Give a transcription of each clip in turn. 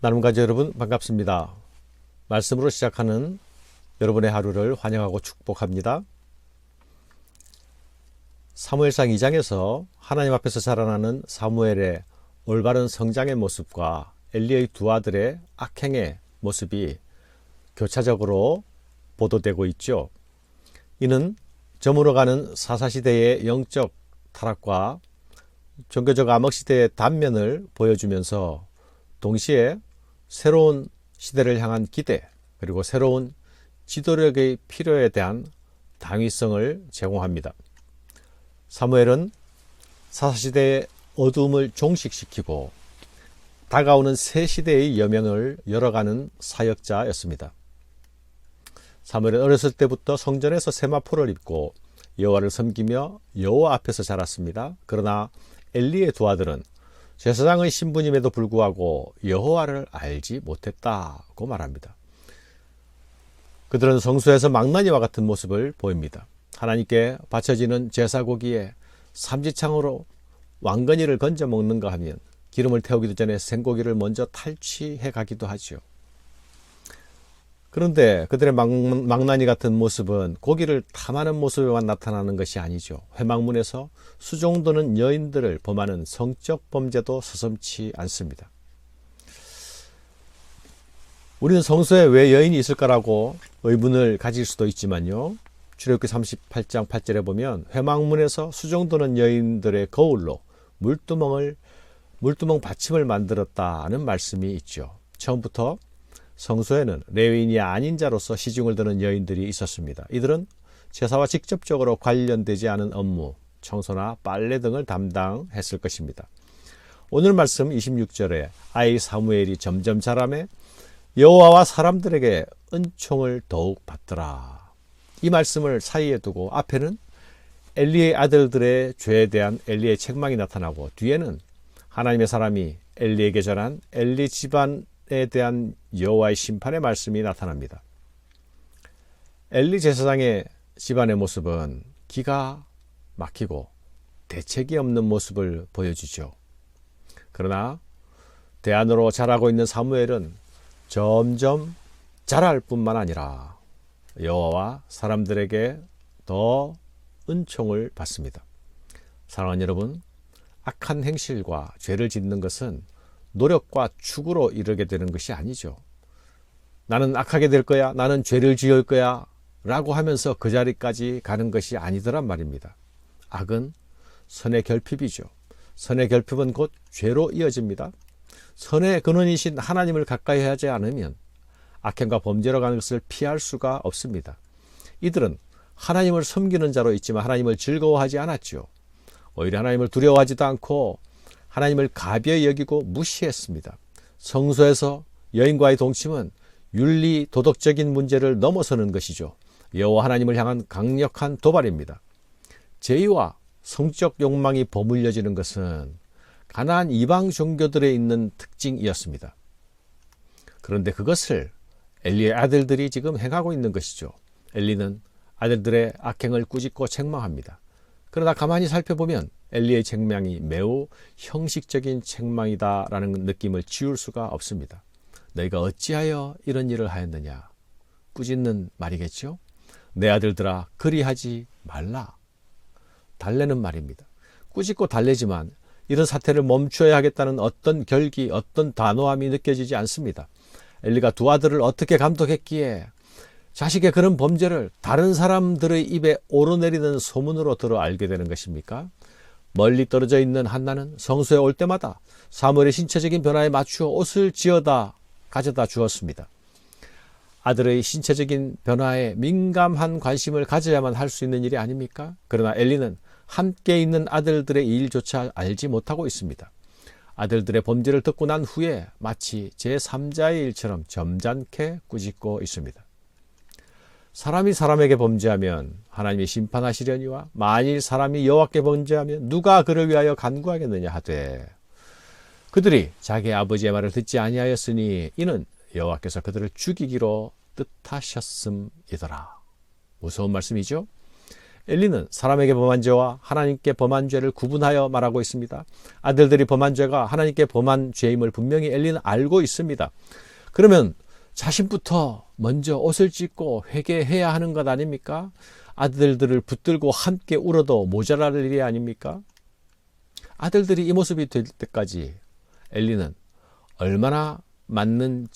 나눔가족 여러분 반갑습니다. 말씀으로 시작하는 여러분의 하루를 환영하고 축복합니다. 사무엘상 2장에서 하나님 앞에서 자라나는 사무엘의 올바른 성장의 모습과 엘리의 두 아들의 악행의 모습이 교차적으로 보도되고 있죠. 이는 저물어가는 사사시대의 영적 타락과 종교적 암흑시대의 단면을 보여주면서 동시에 새로운 시대를 향한 기대 그리고 새로운 지도력의 필요에 대한 당위성을 제공합니다. 사무엘은 사사시대의 어두움을 종식시키고 다가오는 새 시대의 여명을 열어가는 사역자였습니다. 사무엘은 어렸을 때부터 성전에서 세마포를 입고 여호와를 섬기며 여호와 앞에서 자랐습니다. 그러나 엘리의 두 아들은 제사장의 신분임에도 불구하고 여호와를 알지 못했다고 말합니다. 그들은 성소에서 망나니와 같은 모습을 보입니다. 하나님께 바쳐지는 제사고기에 삼지창으로 왕건이를 건져 먹는가 하면 기름을 태우기도 전에 생고기를 먼저 탈취해 가기도 하죠. 그런데 그들의 망나니 같은 모습은 고기를 탐하는 모습에만 나타나는 것이 아니죠. 회막문에서 수종도는 여인들을 범하는 성적 범죄도 서슴지 않습니다. 우리는 성소에 왜 여인이 있을까라고 의문을 가질 수도 있지만요. 출애굽기 38장 8절에 보면 회막문에서 수종도는 여인들의 거울로 물두멍 받침을 만들었다는 말씀이 있죠. 처음부터 성소에는 레위인이 아닌 자로서 시중을 드는 여인들이 있었습니다. 이들은 제사와 직접적으로 관련되지 않은 업무, 청소나 빨래 등을 담당했을 것입니다. 오늘 말씀 26절에 아이 사무엘이 점점 자라매 여호와와 사람들에게 은총을 더욱 받더라. 이 말씀을 사이에 두고 앞에는 엘리의 아들들의 죄에 대한 엘리의 책망이 나타나고 뒤에는 하나님의 사람이 엘리에게 전한 엘리 집안에 대한 여호와의 심판의 말씀이 나타납니다. 엘리 제사장의 집안의 모습은 기가 막히고 대책이 없는 모습을 보여주죠. 그러나 대안으로 자라고 있는 사무엘은 점점 자랄 뿐만 아니라 여호와와 사람들에게 더 은총을 받습니다. 사랑하는 여러분, 악한 행실과 죄를 짓는 것은 노력과 축으로 이르게 되는 것이 아니죠. 나는 악하게 될 거야, 나는 죄를 지을 거야 라고 하면서 그 자리까지 가는 것이 아니더란 말입니다. 악은 선의 결핍이죠. 선의 결핍은 곧 죄로 이어집니다. 선의 근원이신 하나님을 가까이 하지 않으면 악행과 범죄로 가는 것을 피할 수가 없습니다. 이들은 하나님을 섬기는 자로 있지만 하나님을 즐거워하지 않았죠. 오히려 하나님을 두려워하지도 않고 하나님을 가벼이 여기고 무시했습니다. 성소에서 여인과의 동침은 윤리 도덕적인 문제를 넘어서는 것이죠. 여호와 하나님을 향한 강력한 도발입니다. 죄와 성적 욕망이 버물려지는 것은 가나안 이방 종교들에 있는 특징이었습니다. 그런데 그것을 엘리의 아들들이 지금 행하고 있는 것이죠. 엘리는 아들들의 악행을 꾸짖고 책망합니다. 그러나 가만히 살펴보면 엘리의 책망이 매우 형식적인 책망이다라는 느낌을 지울 수가 없습니다. 너희가 어찌하여 이런 일을 하였느냐? 꾸짖는 말이겠죠? 내 아들들아 그리하지 말라. 달래는 말입니다. 꾸짖고 달래지만 이런 사태를 멈춰야 하겠다는 어떤 결기, 어떤 단호함이 느껴지지 않습니다. 엘리가 두 아들을 어떻게 감독했기에 자식의 그런 범죄를 다른 사람들의 입에 오르내리는 소문으로 들어 알게 되는 것입니까? 멀리 떨어져 있는 한나는 성소에 올 때마다 사무엘의 신체적인 변화에 맞추어 옷을 지어다 가져다 주었습니다. 아들의 신체적인 변화에 민감한 관심을 가져야만 할 수 있는 일이 아닙니까? 그러나 엘리는 함께 있는 아들들의 일조차 알지 못하고 있습니다. 아들들의 범죄를 듣고 난 후에 마치 제3자의 일처럼 점잖게 꾸짖고 있습니다. 사람이 사람에게 범죄하면 하나님이 심판하시려니와 만일 사람이 여호와께 범죄하면 누가 그를 위하여 간구하겠느냐 하되 그들이 자기 아버지의 말을 듣지 아니하였으니 이는 여호와께서 그들을 죽이기로 뜻하셨음이더라. 무서운 말씀이죠. 엘리는 사람에게 범한 죄와 하나님께 범한 죄를 구분하여 말하고 있습니다. 아들들이 범한 죄가 하나님께 범한 죄임을 분명히 엘리는 알고 있습니다. 그러면 자신부터 먼저 옷을 찢고 회개해야 하는 것 아닙니까? 아들들을 붙들고 함께 울어도 모자랄 일이 아닙니까? 아들들이 이 모습이 될 때까지 엘리는 얼마나 많은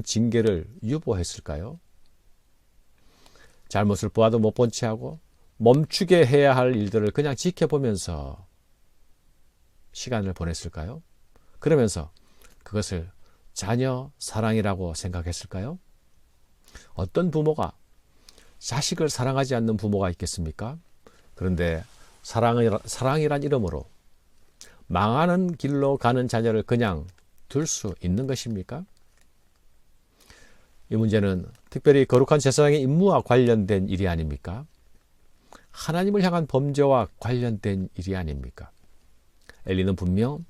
징계를 유보했을까요? 잘못을 보아도 못 본 채하고 멈추게 해야 할 일들을 그냥 지켜보면서 시간을 보냈을까요? 그러면서 그것을 자녀 사랑이라고 생각했을까요? 어떤 부모가 자식을 사랑하지 않는 부모가 있겠습니까? 그런데 사랑이란 이름으로 망하는 길로 가는 자녀를 그냥 둘 수 있는 것입니까? 이 문제는 특별히 거룩한 제사장의 임무와 관련된 일이 아닙니까? 하나님을 향한 범죄와 관련된 일이 아닙니까? 엘리는 분명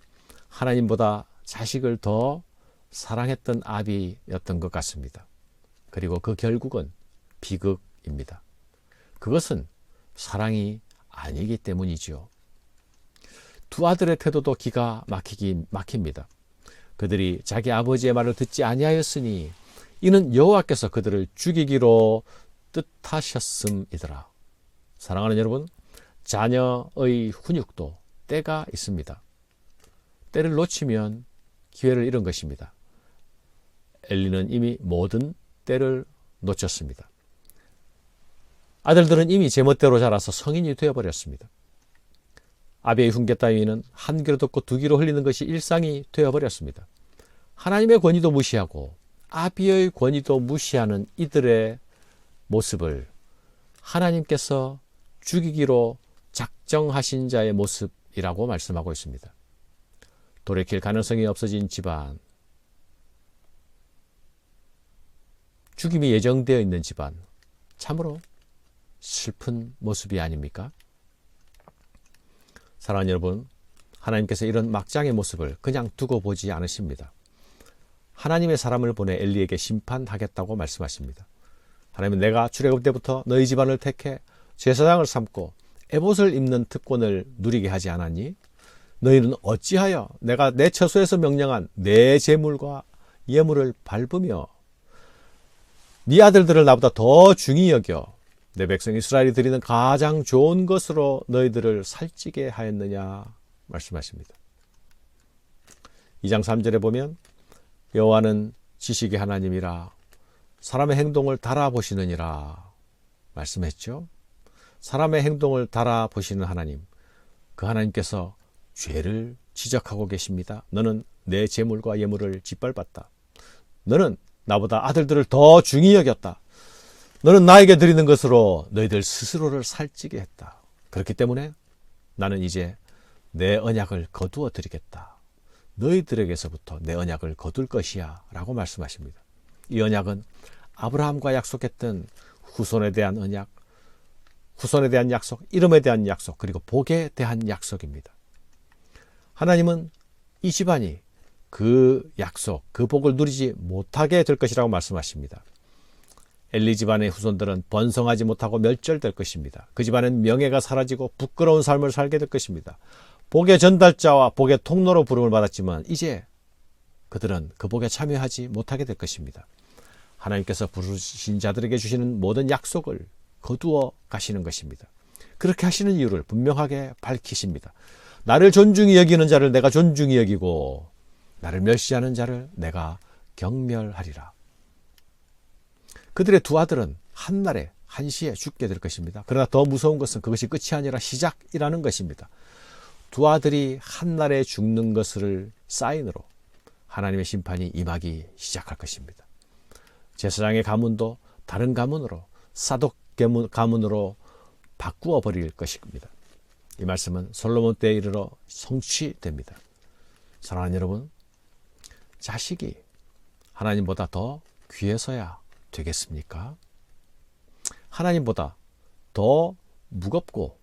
하나님보다 자식을 더 사랑했던 아비였던 것 같습니다. 그리고 그 결국은 비극입니다. 그것은 사랑이 아니기 때문이지요. 두 아들의 태도도 기가 막힙니다. 그들이 자기 아버지의 말을 듣지 아니하였으니 이는 여호와께서 그들을 죽이기로 뜻하셨음이더라. 사랑하는 여러분, 자녀의 훈육도 때가 있습니다. 때를 놓치면 기회를 잃은 것입니다. 엘리는 이미 모든 때를 놓쳤습니다. 아들들은 이미 제멋대로 자라서 성인이 되어버렸습니다. 아비의 훈계 따위는 한 귀로 듣고 두 귀로 흘리는 것이 일상이 되어버렸습니다. 하나님의 권위도 무시하고 아비의 권위도 무시하는 이들의 모습을 하나님께서 죽이기로 작정하신 자의 모습이라고 말씀하고 있습니다. 돌이킬 가능성이 없어진 집안, 죽임이 예정되어 있는 집안, 참으로 슬픈 모습이 아닙니까? 사랑하는 여러분, 하나님께서 이런 막장의 모습을 그냥 두고 보지 않으십니다. 하나님의 사람을 보내 엘리에게 심판하겠다고 말씀하십니다. 하나님은 내가 출애굽 때부터 너희 집안을 택해 제사장을 삼고 에봇을 입는 특권을 누리게 하지 않았니? 너희는 어찌하여 내가 내 처소에서 명령한 내 제물과 예물을 밟으며 네 아들들을 나보다 더 중히 여겨 내 백성 이스라엘이 드리는 가장 좋은 것으로 너희들을 살찌게 하였느냐 말씀하십니다. 2장 3절에 보면 여호와는 지식의 하나님이라 사람의 행동을 달아보시느니라 말씀했죠. 사람의 행동을 달아보시는 하나님, 그 하나님께서 죄를 지적하고 계십니다. 너는 내 제물과 예물을 짓밟았다. 너는 나보다 아들들을 더 중히 여겼다. 너는 나에게 드리는 것으로 너희들 스스로를 살찌게 했다. 그렇기 때문에 나는 이제 내 언약을 거두어 드리겠다. 너희들에게서부터 내 언약을 거둘 것이야 라고 말씀하십니다. 이 언약은 아브라함과 약속했던 후손에 대한 언약, 후손에 대한 약속, 이름에 대한 약속, 그리고 복에 대한 약속입니다. 하나님은 이 집안이 그 약속, 그 복을 누리지 못하게 될 것이라고 말씀하십니다. 엘리 집안의 후손들은 번성하지 못하고 멸절될 것입니다. 그 집안은 명예가 사라지고 부끄러운 삶을 살게 될 것입니다. 복의 전달자와 복의 통로로 부름을 받았지만 이제 그들은 그 복에 참여하지 못하게 될 것입니다. 하나님께서 부르신 자들에게 주시는 모든 약속을 거두어 가시는 것입니다. 그렇게 하시는 이유를 분명하게 밝히십니다. 나를 존중히 여기는 자를 내가 존중히 여기고 나를 멸시하는 자를 내가 경멸하리라. 그들의 두 아들은 한날에 한시에 죽게 될 것입니다. 그러나 더 무서운 것은 그것이 끝이 아니라 시작이라는 것입니다. 두 아들이 한날에 죽는 것을 사인으로 하나님의 심판이 임하기 시작할 것입니다. 제사장의 가문도 다른 가문으로, 사독 가문으로 바꾸어 버릴 것입니다. 이 말씀은 솔로몬 때에 이르러 성취됩니다. 사랑하는 여러분, 자식이 하나님보다 더 귀해서야 되겠습니까? 하나님보다 더 무겁고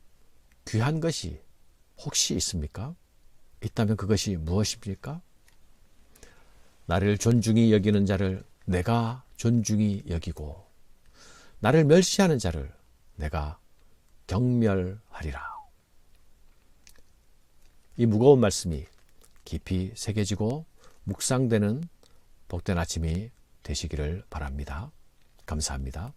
귀한 것이 혹시 있습니까? 있다면 그것이 무엇입니까? 나를 존중히 여기는 자를 내가 존중히 여기고 나를 멸시하는 자를 내가 경멸하리라. 이 무거운 말씀이 깊이 새겨지고 묵상되는 복된 아침이 되시기를 바랍니다. 감사합니다.